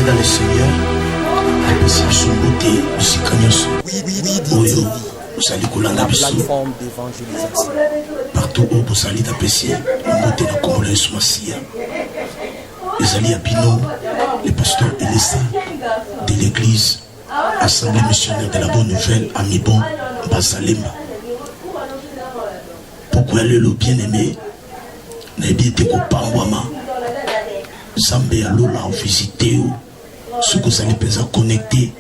dans le Seigneur, vous allez colanda biso partout où vous allez d'apprécier monter la Congolais sur Massia. Les alliés à Bino, les pasteurs élisés de l'église Assemblée missionnaire de la Bonne Nouvelle à Mibon, Basalemba. Pourquoi le bien-aimé n'a bien été Kopangwama Zambé à l'eau là visiter ce que vous allez peut-être connecter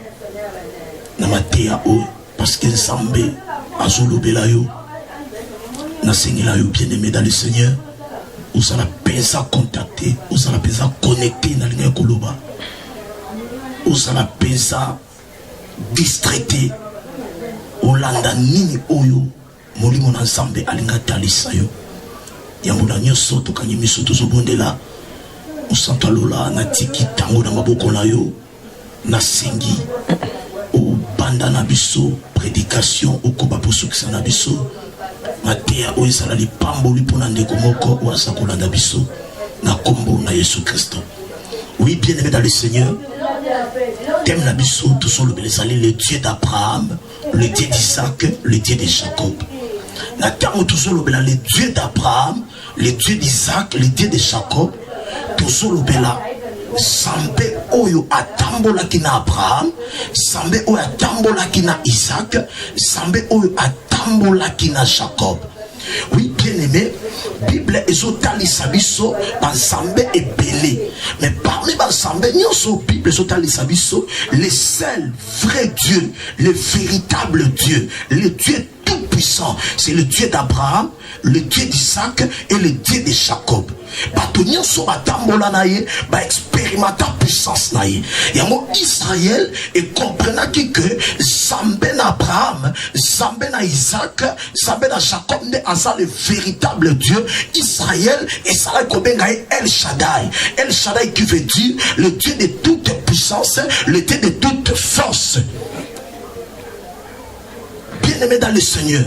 dans ma terre parce que Zambé a Zolobela yo na Seigneur yo bien-aimé dans le Seigneur. Vous allez peut-être contacter, vous allez peut-être connecter dans le Koloba. Vous allez peut-être distraiter Olanda nini oyo molimo na Nzambe alinga talisa yo yamuna nyoso tokanyimiso tozobondela osanta lola na tiki tango na maboko na yo na sengi o banda na biso prédication okoba posukisa na biso matea oyo sala lipambo lipona ndeko moko o asakolanda biso na kombo na Yesu Kristo. Oui, bien aimé dans le Seigneur, thème la biso tout sur le Dieu d'Abraham, le Dieu d'Isaac, le Dieu de Jacob. Na thème tout sur le Dieu d'Abraham, le Dieu d'Isaac, le Dieu de Jacob, tout sur le Sambe oyo atambola kina Abraham, Sambe oyo atambola kina Isaac, Sambe oyo atambola kina Jacob. Oui, bien aimé, Bible ezotali sabiso bansambe ebele. Mais parmi bansambe nyonso Bible ezotali sabiso le seul vrai Dieu, le véritable Dieu, le Dieu tout puissant, c'est le Dieu d'Abraham, le Dieu d'Isaac et le Dieu de Jacob. Bato nyonso batambola na ye ba expérimenta puissance na ye. Yango Israël et comprenaki que Zambé na Abraham, Zambé na Isaac, Zambé na Jacob ne asa le véritable Dieu. Israël et ça kobenga El Shaddai. El Shaddai qui veut dire le Dieu de toute puissance, le Dieu de toute force. Bien-aimé dans le Seigneur,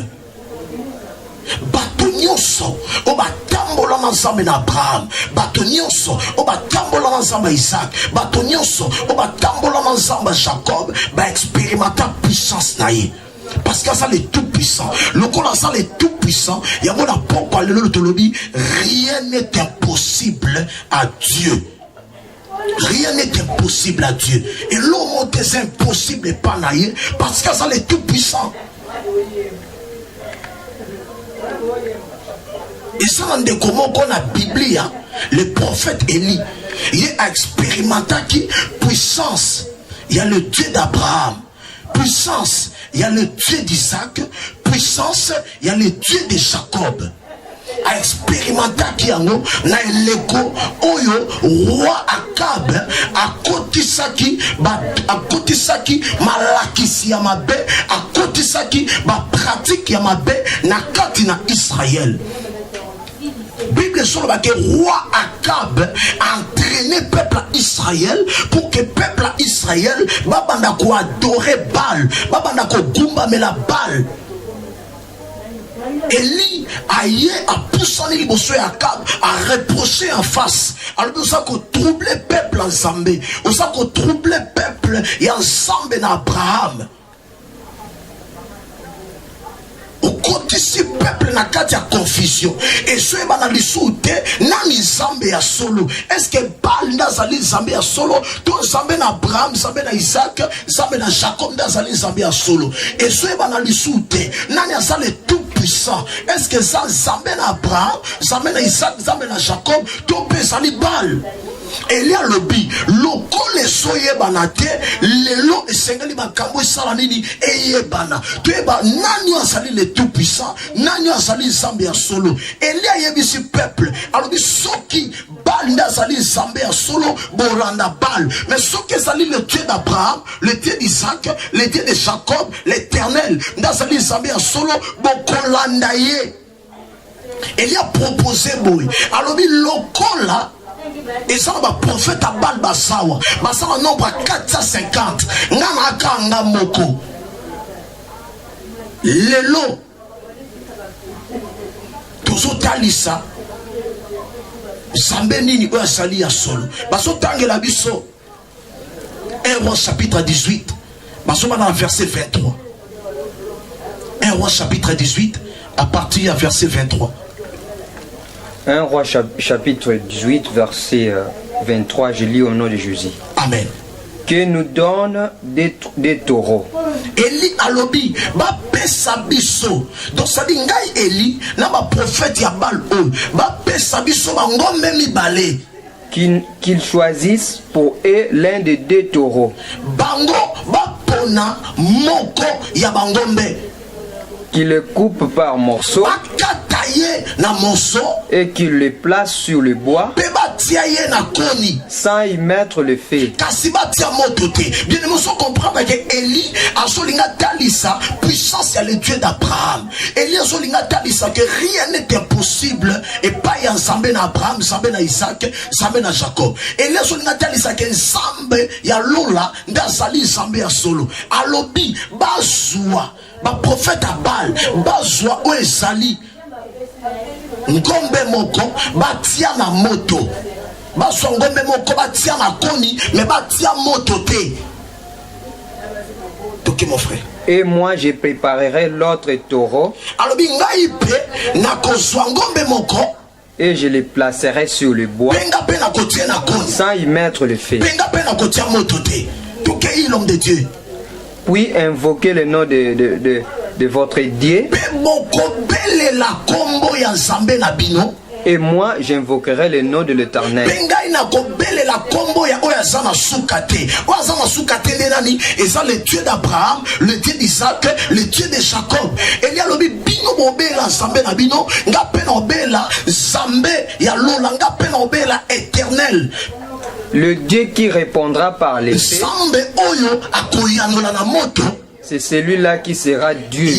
bato nyonso o batambola na Nzambe na Abraham, bato nyonso o batambola na Nzambe Isaac, bato nyonso o batambola na Nzambe Jacob ba expérimenta puissance na ye. Parce que ça le tout puissant. Le qu'on ça le tout puissant, il y a mon apôtre le tolobi, rien n'est impossible à Dieu. Rien n'est impossible à Dieu. Et l'homme est impossible pas naïe parce que ça le tout puissant. Et ça on dit comment qu'on a Bible, le prophète Élie, il a expérimenté qui puissance. Il y a le Dieu d'Abraham, puissance. Il y a le Dieu d'Isaac, puissance. Il y a le Dieu de Jacob. A expérimenté qui en haut, na leko oyo roi Akab a kotisaki malakisi ya mabe a kotisaki ba pratique ya mabe na kati na Israël. Bible sur le roi Akab a entraîné peuple Israël pour que peuple Israël babanda ko adorer Baal, babanda ko gumba mais la Baal. Élie a poussé les bossois Akab à reprocher en face. Alors nous avons troublé peuple ensemble, nous avons troublé peuple et ensemble d'Abraham. Au côté si peuple n'a qu'à dire confusion. Et ce est dans les soutes, nani Zambé à solo. Est-ce que Baal n'a zali Zambé à solo? Tout Zambé d'Abraham, Zambé d'Isaac, Zambé de Jacob n'a zali Zambé à solo. Et ce est dans les soutes, nani a zali tout puissant. Est-ce que ça Zambé d'Abraham, Zambé d'Isaac, Zambé de Jacob, tout peut zali Baal? Et il y a le bi, loko le soye banate, le lo et sengeli makambo salanini et yebana. Tu es ba nani asali le tout puissant, nani asali Zambé à solo. Et il y a yebisi peuple, alors soki Baal n'a sali Zambé à solo, boranda Baal. Mais soki sali le Dieu d'Abraham, le Dieu d'Isaac, le Dieu de Jacob, l'Éternel, n'a sali Zambé à solo, bokolanda ye. Et il y a proposé boy. Alors il lokola. Et ça va prophète à Baal Basawa. Basawa nombre 450. Ngana kanga moko. Lelo. Tozo talisa. Zambé nini oya sali ya solo. Baso tange la biso. 1 Roi chapitre 18. Verset 23. 1 Roi chapitre 18, à partir du verset 23. 1 Roi chapitre 18, verset 23, je lis au nom de Jésus. Amen. Que nous donne des taureaux. Eli alobi ba pesa biso. Donc ça dit ngai Eli na ba prophète ya Baal ba pesa biso ba ngombe mibale. Qu'ils choisissent pour eux l'un des 2 taureaux. Bango ba pona moko ya bangombe. Qui le coupe par morceaux et qui le place sur le bois sans y mettre le feu. Bien nous comprendre que Eli a talisa puissance à le Dieu d'Abraham. Eli a talisa que rien n'est impossible et pas y a Zambé na Abraham, Zambé na Isaac, Zambé na Jacob. Eli a talisa que Zambé ya Lola ndazali Zambé ya solo. Alobi bazwa ba prophète à Baal bazwa o ezali ngombe moko batia na moto bazwa ngombe moko batia na koni mais batia moto te. Toki mon frère. Et moi je préparerai l'autre taureau alobi ngai pe na kozwa ngombe moko et je le placerai sur le bois sans y mettre le feu. Toki l'homme de Dieu. Puis invoquer le nom de votre Dieu. Et moi j'invoquerai le nom de l'Éternel. Le Dieu d'Abraham, le Dieu d'Isaac, le Dieu de Jacob. Éternel. Le Dieu qui répondra par l'épée, c'est celui-là qui sera Dieu.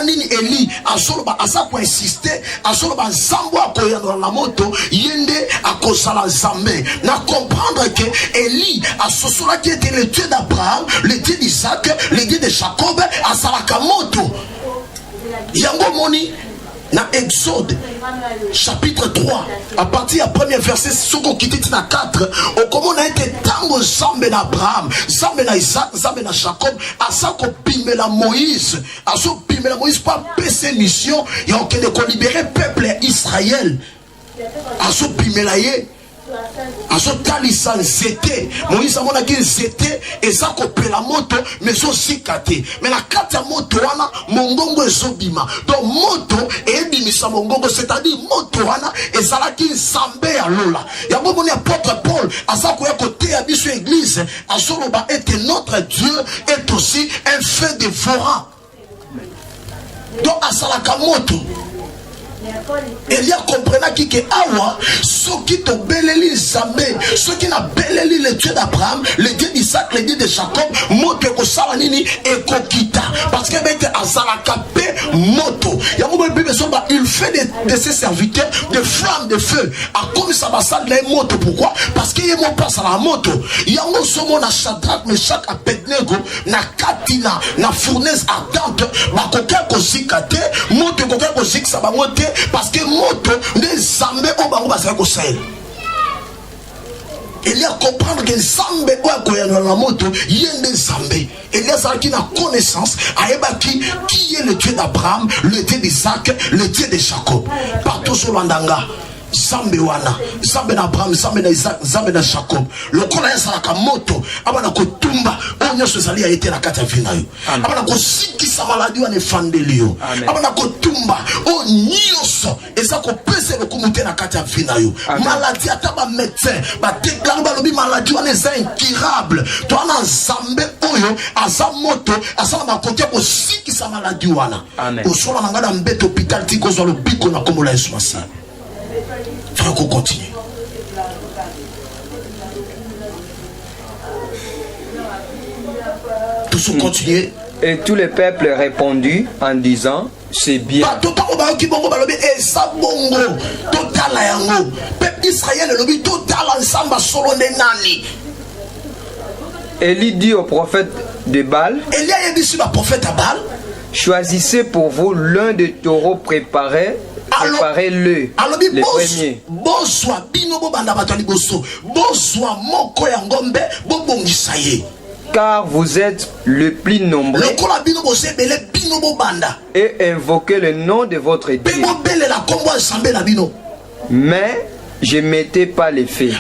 Nini Eli azoloba azako insister azoloba zambo akoyana na moto yende akosala zambe na comprendre que Eli asosola qui était le Dieu d'Abraham, le Dieu d'Isaac, le Dieu de Jacob, asalaka moto yango moni na Exode chapitre 3 à partir du premier verset soko kititi na 4 au comment a été tango zambe na Abraham, zambe na Isaac, zambe na Jacob, asako pimela Moïse, aso pimela Moïse pas péché mission ya okende ko libérer peuple Israël, aso pimela ye aso talisa nzete Moïse amona ki nzete ezako pela moto mais aussi kate mais la kate ya moto wana mongongo ezobima donc moto ebimisa mongongo c'est-à-dire moto wana ezalaki nzambe ya lola ya bomoni apôtre Paul azako ya côté ya biso église azoloba ete notre Dieu est aussi un feu dévorant donc asalaka moto. Elia comprenait que awa ceux qui te beleli Zambé, ceux qui n'a beleli le Dieu d'Abraham, le Dieu d'Isaac, le Dieu de Jacob, moto ko sala nini et kokita parce que bête azalaka pe moto. Ya mo bébé soba il fait de ses serviteurs de flammes de feu. A comme ça va ça les moto pourquoi? Parce que yemo passe à la moto. Ya mo somo na Shadrach, Meshach, Abednego na katina na fournaise ardente ba koka ko zikate moto koka ko ziksa ba moto parce que moto des zambé au bango basaka ko sel. Il y a comprendre que zambé ou akoyana na moto yende zambé. Il y a ça qui n'a connaissance aeba qui est le Dieu d'Abraham, le Dieu d'Isaac, le Dieu de Jacob. Partout sur l'andanga. Zambe wana, Zambe na Abraham, Zambe na Isaac, Zambe na Jacob. Le kola ya salaka moto, abana ko tumba, onyo sezali a été la kata vina yo. Abana ko siki sa maladi wana efandeli yo. Abana ko tumba, o nyoso, eza ko pese le kumute na kata vina yo. Maladi ata ba médecin, ba déclare ba lobi maladi wana eza incurable. To ana Zambe oyo, aza moto, asa na kote ko siki sa maladi wana. Ko sola ngada mbete hôpital ti ko zo lo biko na komola Yesu Masi. Frère, qu'on continue. Tous continuer. Et tout le peuple répondit en disant c'est bien. Élie dit au prophète de Baal, choisissez pour vous l'un des taureaux préparés préparez-le, les premiers. Boswa bino bobanda bato liboso. Boswa moko ya ngombe bobongisa ye. Car vous êtes le plus nombreux et invoquez le nom de votre Dieu. Mais je ne mettais pas les faits.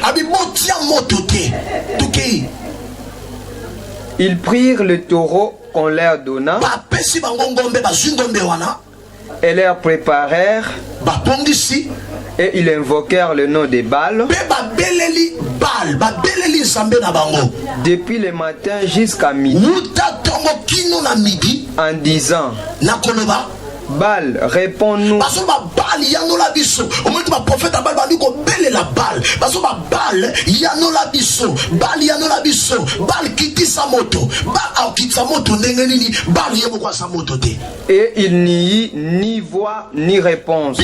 Ils prirent le taureau qu'on leur donna et leur préparèrent et ils invoquèrent le nom de Baal depuis le matin jusqu'à midi en disant: Baal, réponds-nous. Et il n'y eut ni voix ni réponse.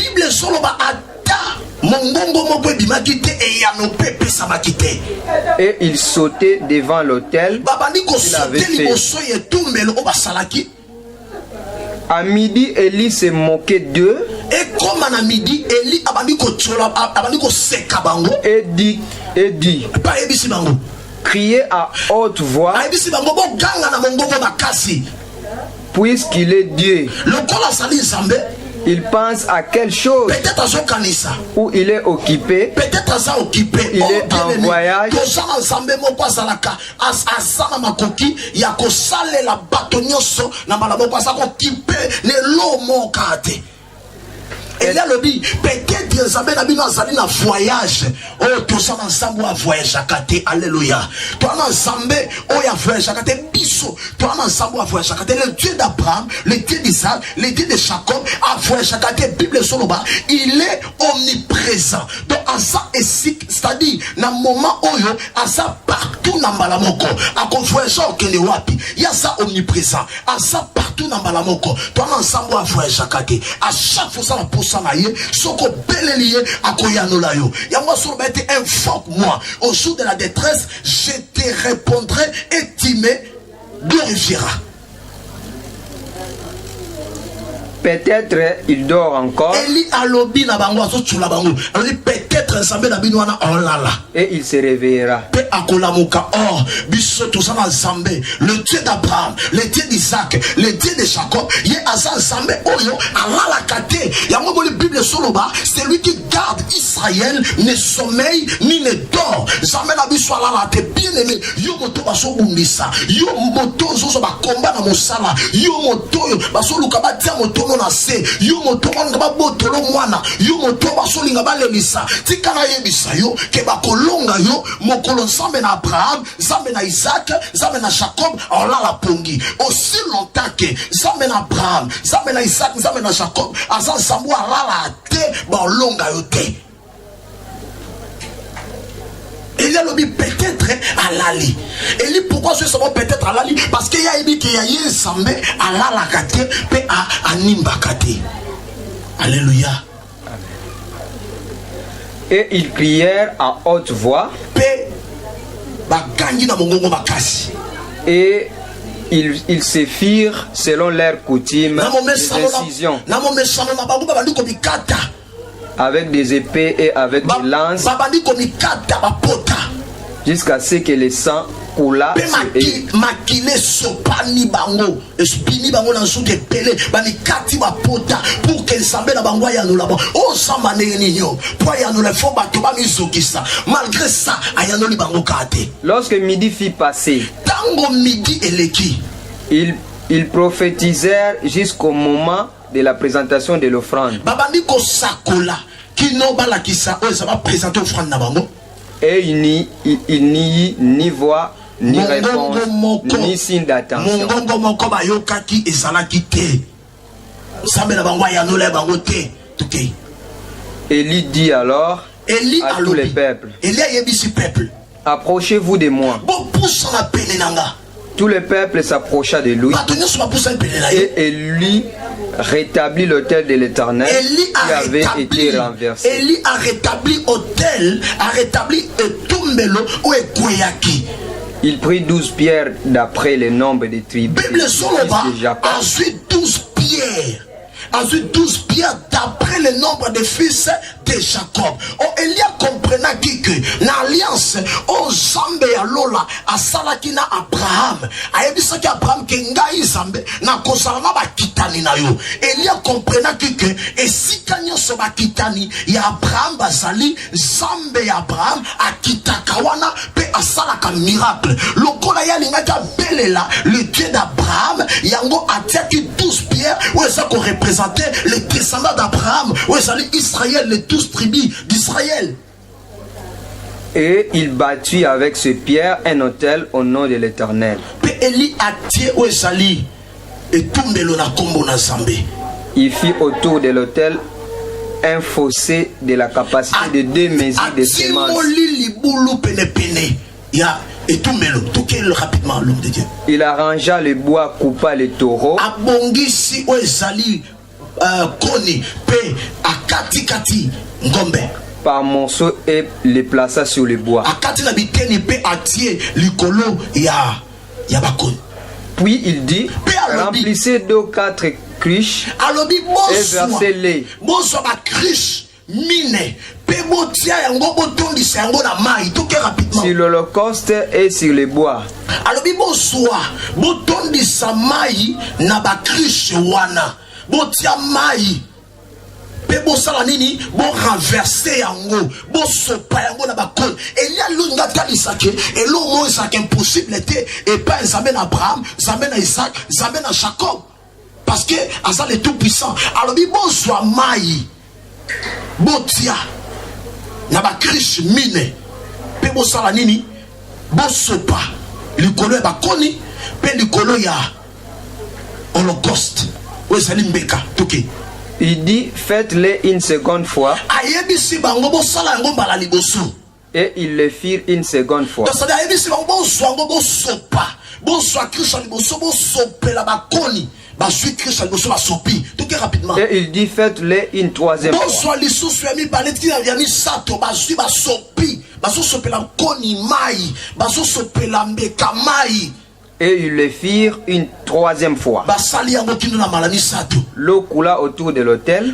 Et il sautait devant l'autel qu'il avait fait. À midi, Élie se moquait d'eux et dit, criez à haute voix, puisqu'il est Dieu. Il pense à quelque chose où il est occupé, il est en voyage. Et là, le dit, peut-être que vous avez un voyage. Oh, tout ça ensemble à voyage à côté. Alléluia. Toi, ensemble, oh, à voyage à côté. Bissot. Toi, ensemble à voyage à côté. Le Dieu d'Abraham, le Dieu d'Isaac, le Dieu de Jacob, à voyage à côté. Bible sur le bas. Il est omniprésent. Donc, en ça, c'est-à-dire, dans le moment où il y a ça partout dans Balamoko. À quoi voyage au Kenewapi. Il y a ça omniprésent. À ça partout dans Balamoko. Toi, ensemble à voyage à côté. À chaque fois, ça la pose. Soko belelié à koyanola yo. Yamwa sur bête invoque-moi. Au jour de la détresse, je te répondrai et tu me glorifieras. Peut-être il dort encore. Et il se réveillera. Le Dieu d'Abraham, le Dieu d'Isaac, le Dieu de Jacob, c'est lui qui garde Israël, ne sommeille ni ne dort. Bien aimé, yo moto baso bundisa, yo moto zo ba combat na mosala, yo moto baso lukaba tia moto na se, yo moto ngaba botolo mwana, yo moto baso linga balelisa, tikana yebisa yo ke ba kolonga yo mokolo nzambe na Abraham, nzambe na Isaac, nzambe na Jacob, ala la pongi. Aussi longtemps que nzambe na Abraham, nzambe na Isaac, nzambe na Jacob, azan sambo ala la te ba longa yo te. Il y a le peut-être à l'ali. Et lui, pourquoi ce sont peut-être à l'ali? Parce qu'il y a dit qu'il y a un sambé à la kate, pe à nimbakate. Alléluia. Et ils prièrent à haute voix. Et ils se firent selon leur coutume des décisions. Avec des épées et avec des lances, jusqu'à ce que le sang coula lorsque midi fit passer, ils prophétisèrent jusqu'au moment de la présentation de l'offrande. Et il n'y eut ni voix, ni réponse, ni signe d'attention. Élie dit alors à tous les peuples: approchez-vous de moi. Tout le peuple s'approcha de lui et Élie rétablit l'autel de l'Éternel qui avait été renversé. Élie a rétabli l'autel, a rétabli Tumbelo ou Ekweyaki. Il prit 12 pierres d'après le nombre des tribus de Jacob. Ensuite 12 pierres. a eu 12 pierres d'après le nombre des fils de Jacob. Oh, Elia comprenait que l'alliance, oh, Zambe ya Lola, a salaki na Abraham. A ebisa ki Abraham ke ngai Zambe, na kosalama ba kitani na yo. Elia comprenait que esika nyonso ba kitani ya Abraham bazali, Zambe ya Abraham a kitakawana pe a salaka miracle. Lokola ya lingaka belela, le Dieu d'Abraham, yango atiaki 12 pierres, où est-ce qu'on représentait les descendants d'Abraham, où est-ce Israël, les 12 tribus d'Israël. Et il bâtit avec ce pierre un autel au nom de l'Éternel. Il fit autour de l'autel un fossé de la capacité de 2 mesures de semences. Rapidement, l'homme de Dieu. Il arrangea le bois, coupa les taureaux. Par monceaux et les plaça sur le bois. Puis il dit, remplissez d'eau 4 cruches et versez-les. Sur l'holocauste et sur les bois. Pe bo sala nini bo renverser yango bo sopa yango na bakon Elia lunga talisa ke elo mo Isaac impossible était et pas Nzambe na Abraham, Nzambe na Isaac, Nzambe na Jacob parce que asa le tout puissant. Alors bi bo soa mai bo tia na ba krish mine pe bo sala nini bo sopa likolo ya bakoni pe likolo ya holocauste o sali mbeka toke. Il dit, faites-les une seconde fois. Et ils le firent une seconde fois. Et il dit, faites-les une troisième fois. Et ils le firent une troisième fois. L'eau coula autour de l'autel.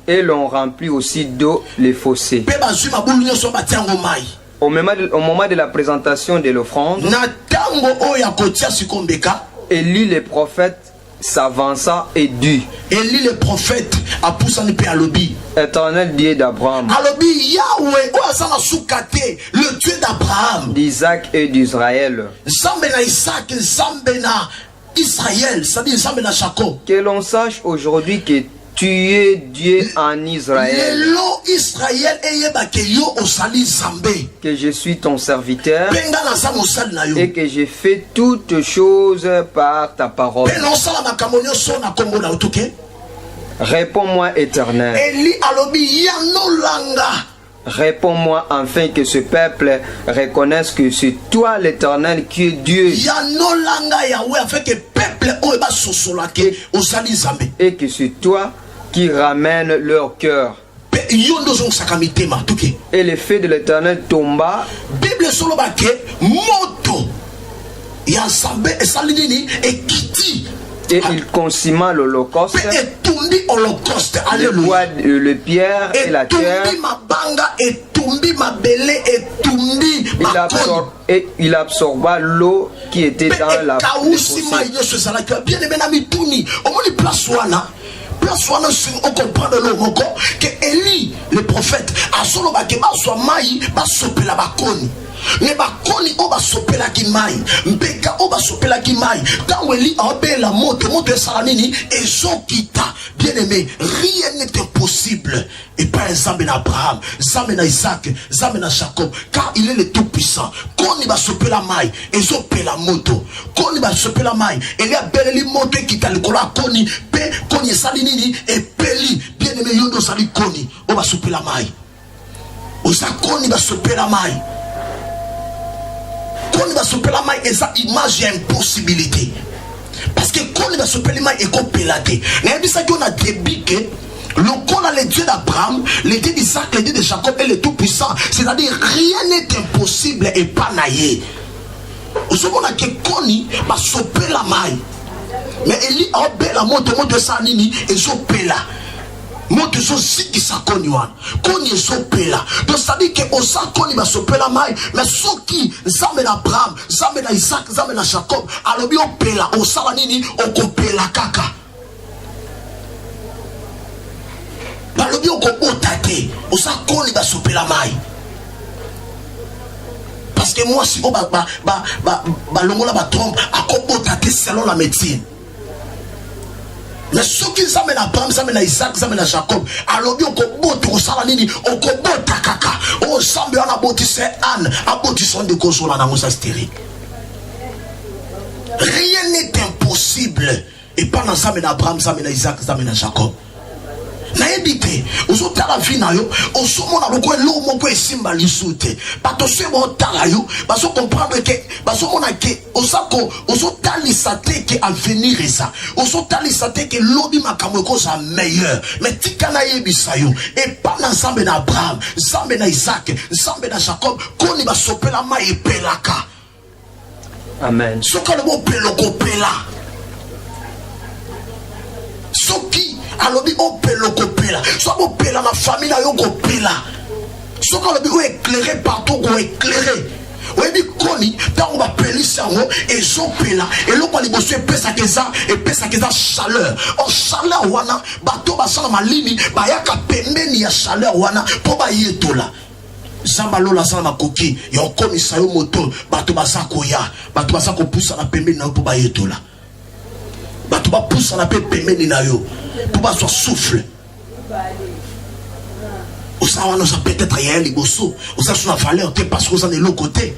Et l'on remplit aussi d'eau les fossés. Au moment de la présentation de l'offrande, Élie le prophète s'avança et dit, Élie le prophète a poussé un peu à l'obi. Éternel Dieu d'Abraham, le Dieu d'Abraham, d'Isaac et d'Israël, que l'on sache aujourd'hui que tu es Dieu en Israël, que je suis ton serviteur et que j'ai fait toutes choses par ta parole. Réponds-moi, Éternel. Réponds-moi afin que ce peuple reconnaisse que c'est toi l'Éternel qui est Dieu. Et que c'est toi qui ramène leur cœur. Et le feu de l'Éternel tomba. Et il consuma l'holocauste, le pierre et la terre. Et il absorba l'eau qui était dans la fossé. On comprend que Élie, le prophète, a solo bakeba soit maï, ba sopela bakoni. Mais bakoni oba sopela ki mai, mbeka oba sopela ki mai. Quand Élie a obéi la moto salamini et Zokita, bien aimé, rien n'est impossible. Et pas Nzambe na Abraham, Nzambe na Isaac, Nzambe na Jacob, car il est le tout puissant. Quand il va sopela mai, et Zopela moto. Quand il va sopela mai, il y a belle moto qui t'a le cola koni, pe koni salinini et peli, bien aimé yondo sali koni, on va sopela mai. Osa koni va sopela mai. Quand il va sopela mai, et ça image impossibilité. Parce que quand il va sopela mai, et qu'on pelate. Mais il ça qu'on a débiqué. Le qu'on a les dieux d'Abraham, les dieux d'Isaac, les dieux de Jacob et le tout-puissant. C'est-à-dire rien n'est impossible et pas naïe. Au second, on a que Koni va sopper la maille. mais Eli a bela moto sa nini ezopela. Moto so siki sa koni wana. Koni ezopela. Donc ça dit que osa koni ba sopela mai, mais soki nzambe na Abraham, nzambe na Isaac, nzambe na Jacob, alobi opela, osala nini okopela kaka. Balobi okobota te, osa koni ba sopela mai. Parce que moi si on longola ba trompe akobota te selon la médecine. Mais ceux qui s'amènent à Abraham, s'amènent à Isaac, s'amènent à Jacob, alors bien qu'on botte au salanini, au kobota kaka, au sambe on a botissé Anne, a botissé de consola dans nos astéries. Rien n'est impossible. Et pas dans s'amène à Abraham, s'amène à Isaac, s'amène à Jacob. Naebite, ozo tala vina yo, ozo mona loko elo moko esimba lisute. Bato se mo tala yo, baso comprendre que baso mona ke osako, ozo tali sate ke avenir eza. Ozo tali sate ke lobi makamwe ko sa meilleur. Mais tikana yebisa yo, et pas na zambe na Abraham, zambe na Isaac, zambe na Jacob, koni ba sopela ma epelaka. Amen. Soka le mo peloko pela. Soki alobi opelo kopela, so opela na famille na yo kopela. Soka alobi o éclairer partout go éclairer. Webi koni tango ba pelisa ngo ezopela eloko liboso epesa keza chaleur. En chaleur wana bato basala malini bayaka pembeni ya chaleur wana po ba yetola. Zamba lola sala makoki ya okomisa yo moto bato basakoya, bato basako poussa na pembeni na po ba yetola. Bato ba poussa na pembeni na yo. Pour pas soit souffle. Osawa nous a peut-être rien liboso. Osa sur la valeur te parce que ça de l'autre côté.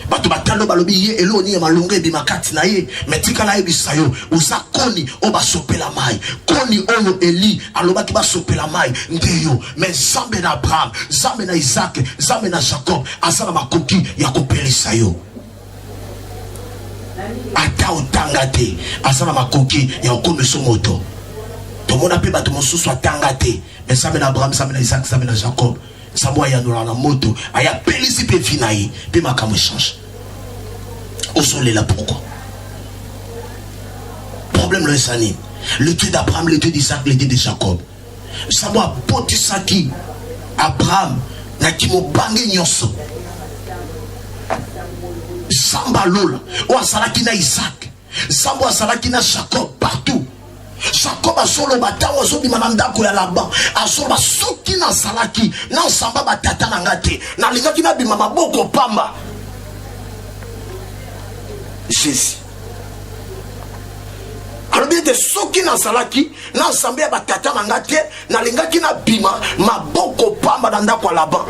Bato batalo balobi ye eloni ya malonge bi makati na ye. Metika na ye bisayo. Osa koni o ba sopela mai. Koni ono Eli aloba ki ba sopela mai. Ndeyo. Mais zambe na Abraham, zambe na Isaac, zambe na Jacob, asala makoki ya kopelisa yo. Ata otangate, asala makoki ya okomeso moto. Tout le monde a pu battre mon sous soit tangaté. Mais ça mène Abraham, ça mène Isaac, ça mène Jacob. Ça m'a y'a dans la moto. Il y a pélissi pe finaï. Puis ma cam change. Au soleil là pourquoi? Problème le sani. Le Dieu d'Abraham, le Dieu d'Isaac, le Dieu de Jacob. Ça m'a poté ça qui Abraham n'a qui mo bangé nyonso. Samba lola. Ou asalaki na Isaac. Samba asalaki na Jacob partout. Jacob a solo batawa so bimanda ko ya laba asoba soki na salaki na samba batata na ngate na lingaki na bimama boko pamba Jésus alors bien de soki na salaki na samba batata na ngate na lingaki na bima maboko pamba na ndako laba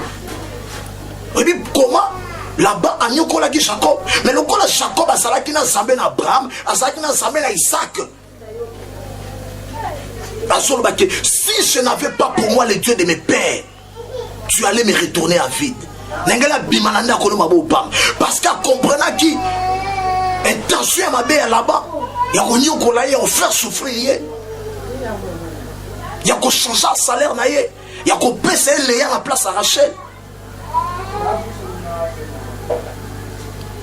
et puis comment là-bas a nyokola ki Jacob mais le kola Jacob a salaki na samba na Abraham a salaki na samba na Isaac. Si je n'avais pas pour moi le Dieu de mes pères, tu allais me retourner à vide. Parce qu'à comprendre qui intention à ma belle là-bas, il y a qu'on faire souffrir, il y a qu'on changer le salaire, il y a qu'on baisser les à la place à Rachel.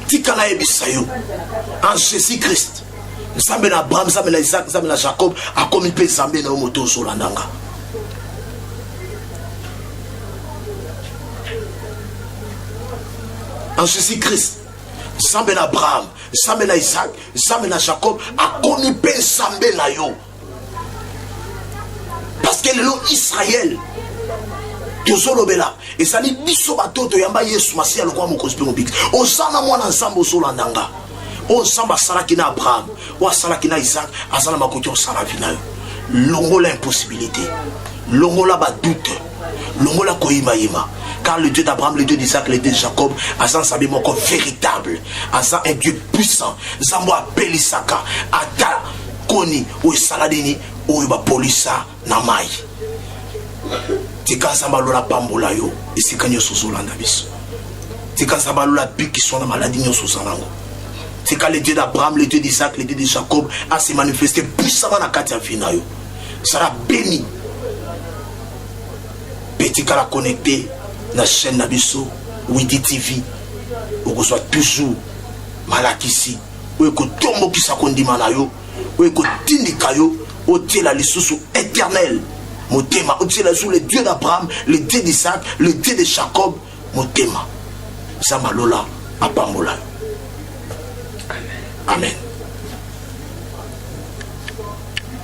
Tikana ebisayo en Jésus-Christ. Zambe na Abraham, zambe na Isaac, zambe na Jacob, a comme une paix zambe na moto sur l'andanga. En Jésus-Christ, zambe na Abraham, zambe na Isaac, zambe na Jacob, a comme une paix zambe na yo. Parce que le nom Israël, et ça dit biso batoto yamba Yesu Masiya lokwa mokozi pe mobiki. Osana mwana ensemble sur l'andanga. O samba salaki na Abraham, o salaki na Isaac, asala makoki o sala vina yo. Longola impossibilité, longola ba doute, longola koyima yima. Car le Dieu d'Abraham, le Dieu d'Isaac, le Dieu de Jacob, asan sabi moko véritable, asan un Dieu puissant, zambo apelisaka, ata koni o saladini o ba polisa na mai. Tika samba lola pambola yo, esika nyo sozolanda biso. Tika samba lola biki sona maladie nyo sozalango. C'est quand le Dieu d'Abraham, le Dieu d'Isaac, le Dieu de Jacob a se manifesté puissamment dans Katia Finayo. Ça sera béni. Petit qu'à la connecter dans la chaîne Nabiso, Widi TV, où vous soit toujours malakisi, où vous tombe qui s'accondit manayo, oyo ekotindika yo otiela lisusu éternel motema, otiela lisusu le Dieu d'Abraham, le Dieu d'Isaac, le Dieu de Jacob motema. Samba lola apambola. Amen.